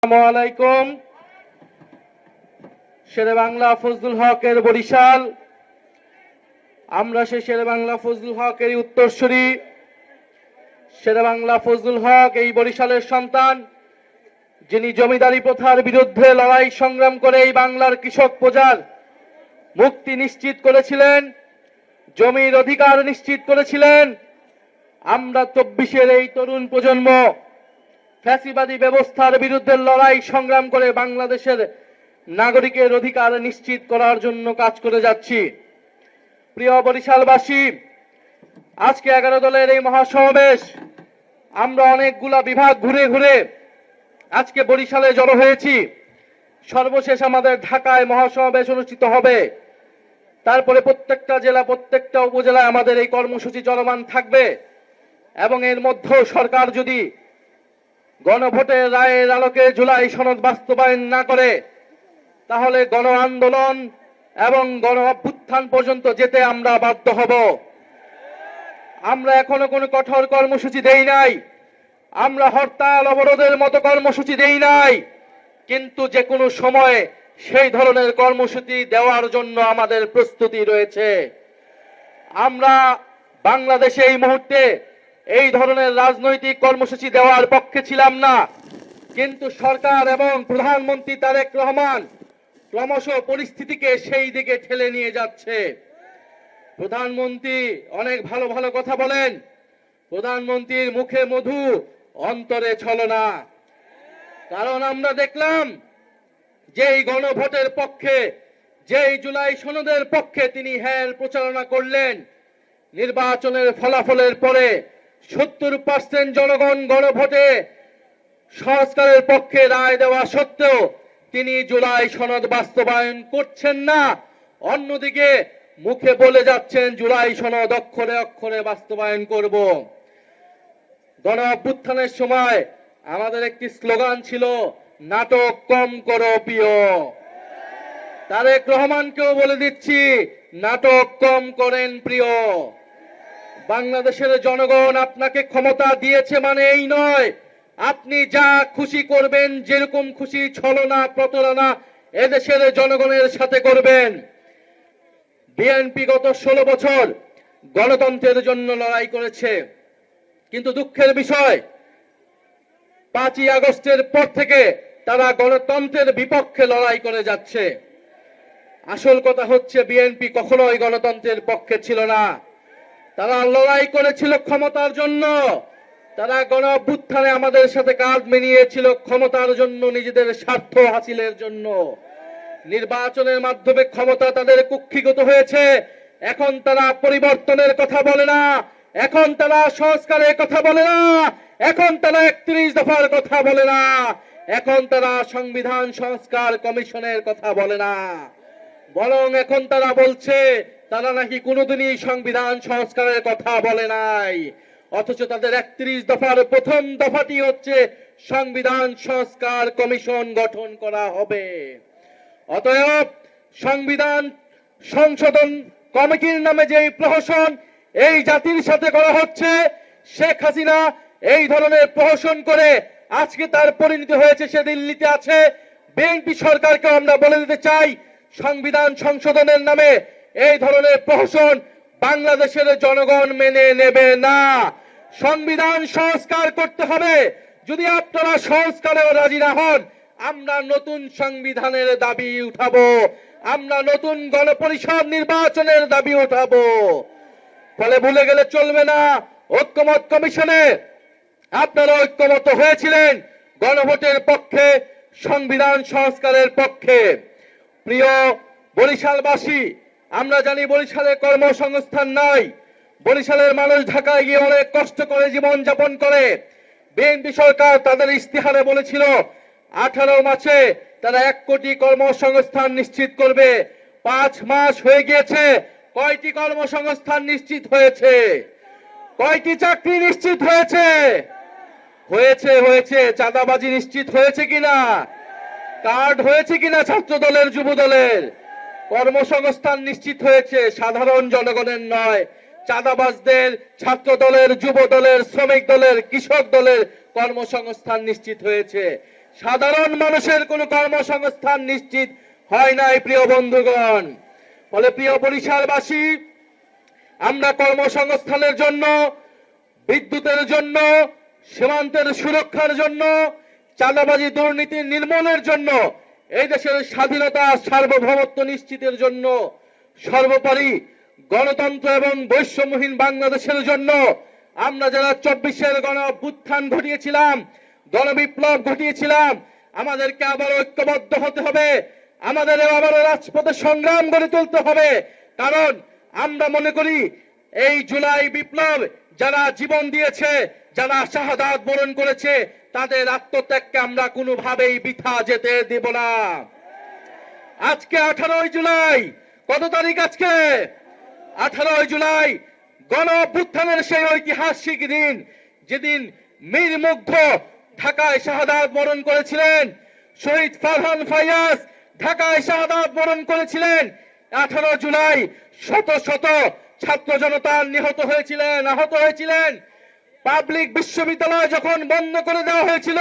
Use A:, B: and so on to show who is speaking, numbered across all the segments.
A: আসসালামু আলাইকুম। শেরে বাংলা ফজলুল হকের বরিশাল, আমরা সেই শেরে বাংলা ফজলুল হকের উত্তরসূরি। শেরে বাংলা ফজলুল হক এই বরিশালের সন্তান, যিনি জমিদারি প্রথার বিরুদ্ধে লড়াই সংগ্রাম করে এই বাংলার কৃষক প্রজার মুক্তি নিশ্চিত করেছিলেন, জমির অধিকার নিশ্চিত করেছিলেন। আমরা 24-এর এই তরুণ প্রজন্ম ফ্যাসিবাদী ব্যবস্থার বিরুদ্ধে লড়াই সংগ্রাম করে বাংলাদেশের নাগরিকের অধিকার নিশ্চিত করার জন্য কাজ করে যাচ্ছি। প্রিয় বরিশালবাসী, আজকে 11 দলের এই মহাসমাবেশ, আমরা অনেকগুলা বিভাগ ঘুরে ঘুরে আজকে বরিশালে জড়ো হয়েছি। সর্বশেষ আমাদের ঢাকায় মহাসমাবেশ অনুষ্ঠিত হবে, তারপরে প্রত্যেকটা জেলা প্রত্যেকটা উপজেলায় আমাদের এই কর্মসূচি চলমান থাকবে। এবং এর মধ্যেও সরকার যদি গণভোটের রায়ের আলোকে জুলাই সনদ বাস্তবায়ন না করে, তাহলে গণ আন্দোলন এবং গণ অভ্যুত্থান পর্যন্ত যেতে আমরা বাধ্য হব। আমরা এখনো কোনো কঠোর কর্মসূচি দেই নাই, আমরা হরতাল অবরোধের মতো কর্মসূচি দেই নাই, কিন্তু যে কোনো সময়ে সেই ধরনের কর্মসূচি দেওয়ার জন্য আমাদের প্রস্তুতি রয়েছে। আমরা বাংলাদেশে এই মুহূর্তে এই ধরনের রাজনৈতিক কর্মসূচি দেওয়ার পক্ষে ছিলাম না, কিন্তু সরকার এবং প্রধানমন্ত্রী তারেক রহমান ক্রমশ পরিস্থিতিকে সেই দিকে ঠেলে নিয়ে যাচ্ছে। প্রধানমন্ত্রী অনেক ভালো ভালো কথা বলেন, প্রধানমন্ত্রীর মুখে মধু অন্তরে ছলনা। কারণ আমরা দেখলাম যে এই গণভোটের পক্ষে, যেই জুলাই সনদের পক্ষে তিনি প্রচারণা করলেন, নির্বাচনের ফলাফলের পরে 70% জনগণ গণভোটে সংস্কারের পক্ষে রায় দেওয়া সত্ত্বেও তিনি জুলাই সনদ বাস্তবায়ন করছেন না। অন্যদিকে মুখে বলে যাচ্ছেন জুলাই সনদ অক্ষরে অক্ষরে বাস্তবায়ন করব। গণ অভ্যুত্থানের সময় আমাদের একটি স্লোগান ছিল, নাটক কম করো প্রিয়। তারেক রহমানকেও বলে দিচ্ছি, নাটক কম করেন প্রিয়। বাংলাদেশের জনগণ আপনাকে ক্ষমতা দিয়েছে মানে এই নয় আপনি যা খুশি করবেন, যেরকম খুশি ছলনা প্রতারণা এদেশের জনগণের সাথে করবেন। বিএনপি গত 16 বছর গণতন্ত্রের জন্য লড়াই করেছে, কিন্তু দুঃখের বিষয় 5ই আগস্টের পর থেকে তারা গণতন্ত্রের বিপক্ষে লড়াই করে যাচ্ছে। আসল কথা হচ্ছে বিএনপি কখনোই গণতন্ত্রের পক্ষে ছিল না, তারা লড়াই করেছিল ক্ষমতার জন্য। তারা গণ অভ্যুত্থানে আমাদের সাথে কাঁধ মিলিয়েছিল ক্ষমতার জন্য, নিজেদের স্বার্থ হাসিলের জন্য। নির্বাচনের মাধ্যমে ক্ষমতা তাদের কুক্ষিগত হয়েছে। এখন তারা পরিবর্তনের কথা বলে না, এখন তারা সংস্কারের কথা বলে না, এখন তারা 31 দফার কথা বলে না, এখন তারা সংবিধান সংস্কার কমিশনের কথা বলে না, বরং এখন তারা বলছে তারা নাকি কোনোদিনই সংবিধান সংস্কারের কথা বলে নাই। অথচ তাদের 31 দফার প্রথম দফাটি হচ্ছে সংবিধান সংস্কার কমিশন গঠন করা হবে। অতএব সংবিধান সংশোধন কমিটির নামে যে প্রহসন এই জাতির সাথে করা হচ্ছে, শেখ হাসিনা এই ধরনের প্রহসন করে আজকে তার পরিণতি হয়েছে সে দিল্লিতে আছে। বিএনপি সরকারকে আমরা বলে দিতে চাই, সংবিধান সংশোধনের নামে এই ধরনের প্রহসন বাংলাদেশের জনগণ মেনে নেবে না। সংবিধান সংস্কার করতে হবে। যদি আপনারা সংস্কারেও রাজি না হন, আমরা নতুন সংবিধানের দাবি উঠাবো, আমরা নতুন গণপরিষদ নির্বাচনের দাবি উঠাবো। ফলে ভুলে গেলে চলবে না, ঐক্যমত কমিশনে আপনারা ঐক্যমত হয়েছিলেন গণভোটের পক্ষে, সংবিধান সংস্কারের পক্ষে। প্রিয় বরিশালবাসী, আমরা জানি বরিশালে কর্মসংস্থান নাই, বরিশালের মানুষ ঢাকায় গিয়ে অনেক কষ্ট করে জীবন যাপন করে। বিএনপি সরকার তাদের ইস্তিহারে বলেছিল 18 মাসে তারা 1 কোটি কর্মসংস্থান নিশ্চিত করবে। 5 মাস হয়ে গিয়েছে, কয়টি কর্মসংস্থান নিশ্চিত হয়েছে? কয়টি চাকরি নিশ্চিত হয়েছে? হয়েছে চাঁদাবাজি নিশ্চিত হয়েছে কিনা? কার্ড হয়েছে কিনা ছাত্র দলের যুব দলের? কর্মসংস্থান নিশ্চিত হয়েছে, সাধারণ জনগণের নয়, চাঁদাবাজদের, ছাত্র দলের, যুব দলের, শ্রমিক দলের, কৃষক দলের কর্মসংস্থান নিশ্চিত হয়েছে। সাধারণ মানুষের কোনো কর্মসংস্থান নিশ্চিত হয় নাই প্রিয় বন্ধুগণ। ফলে প্রিয় বরিশালবাসী, আমরা কর্মসংস্থানের জন্য, বিদ্যুতের জন্য, সীমান্তের সুরক্ষার জন্য, চাঁদাবাজি দুর্নীতি নির্মূলের জন্য, এই দেশের স্বাধীনতা সার্বভৌমত্ব নিশ্চিতের জন্য, সর্বোপরি গণতন্ত্র এবং বৈষম্যহীন বাংলাদেশের জন্য আমরা যারা 24-এর গণ অভ্যুত্থান ঘটিয়েছিলাম, গণবিপ্লব ঘটিয়েছিলাম, আমাদেরকে আবার ঐক্যবদ্ধ হতে হবে, আমাদের আবার রাজপথে সংগ্রাম গড়ে তুলতে হবে। কারণ আমরা মনে করি এই জুলাই বিপ্লব যারা জীবন দিয়েছে, যারা শাহাদাত বরণ করেছে, তাদের আত্মত্যাগকে আমরা কোনোভাবেই বৃথা যেতে দেব না। আজকে 18 জুলাই, কত তারিখ আজকে? 18 জুলাই গণ অভ্যুত্থানের সেই ঐতিহাসিক দিন, যেদিন মীর মুগ্ধ ঢাকায় শাহাদাত বরণ করেছিলেন, শহীদ ফারহান ফায়াজ ঢাকায় শাহাদাত বরণ করেছিলেন। 18 জুলাই শত শত ছাত্র জনতা নিহত হয়েছিলেন, আহত হয়েছিলেন। পাবলিক বিশ্ববিদ্যালয় যখন বন্ধ করে দেওয়া হয়েছিল,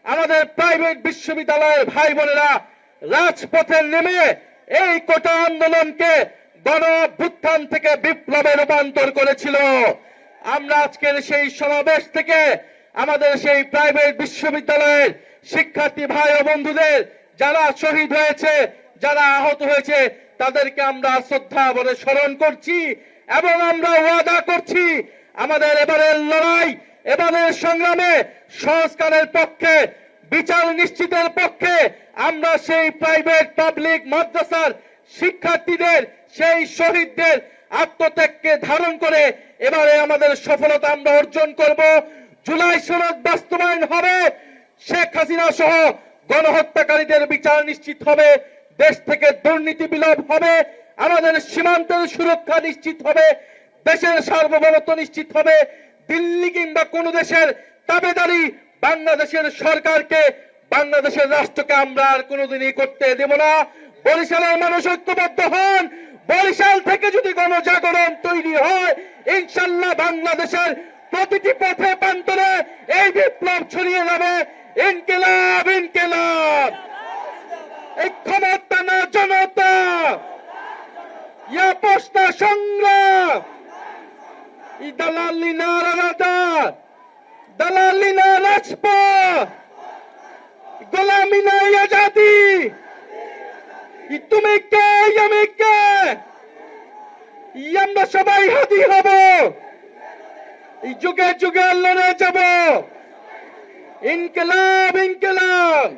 A: আমাদের প্রাইভেট বিশ্ববিদ্যালয়ের ভাই বোনেরা রাজপথে নেমে এই কোটা আন্দোলনকে গণ অভ্যুত্থান থেকে বিপ্লবে রূপান্তর করেছিল। আমরা আজকের সেই সমাবেশ থেকে আমাদের সেই প্রাইভেট বিশ্ববিদ্যালয়ের শিক্ষার্থী ভাই ও বন্ধুদের যারা শহীদ হয়েছে, যারা আহত হয়েছে, তাদেরকে আমরা শ্রদ্ধা ভরে স্মরণ করছি এবং আমরা ওয়াদা করছি আমাদের এবারের লড়াই, এবারের সংগ্রামে সংস্কারের পক্ষে, বিচার নিশ্চিতের পক্ষে আমরা সেই প্রাইভেট পাবলিক মাদ্রাসার শিক্ষার্থীদের, সেই শহীদদের আত্মত্যাগকে ধারণ করে এবারে আমাদের সফলতা আমরা অর্জন করব। জুলাই সনদ বাস্তবায়ন হবে, শেখ হাসিনা সহ গণহত্যাকারীদের বিচার নিশ্চিত হবে, দেশ থেকে দুর্নীতি বিলোপ হবে, আমাদের সীমান্তের সুরক্ষা নিশ্চিত হবে, দেশের সার্বভৌমত্ব নিশ্চিত হবে। দিল্লি কিংবা কোন দেশের তাবেদারি বাংলাদেশের সরকারকে, বাংলাদেশের রাষ্ট্রকে আমরা আর কোনোদিনই করতে দেব না। বরিশালের মানুষ ঐক্যবদ্ধ হন। বরিশাল থেকে যদি গণজাগরণ তৈরি হয়, ইনশাল্লাহ বাংলাদেশের প্রতিটি পথে প্রান্তরে এই বিপ্লব ছড়িয়ে যাবে। ইনকিলাব, ইনকিলাব, এই ক্ষমতা না জনতা, ইয়া পোস্তা সংগ্রাম, ই দালালি না রাজা, দালালি না রাজপথ, গোলামি না আজাদি, তুমি কে, আমি কে, আমরা সবাই হাতি হব, এই যুগে যুগে লড়ে যাব। ইনকিলাব, ইনকিলাব।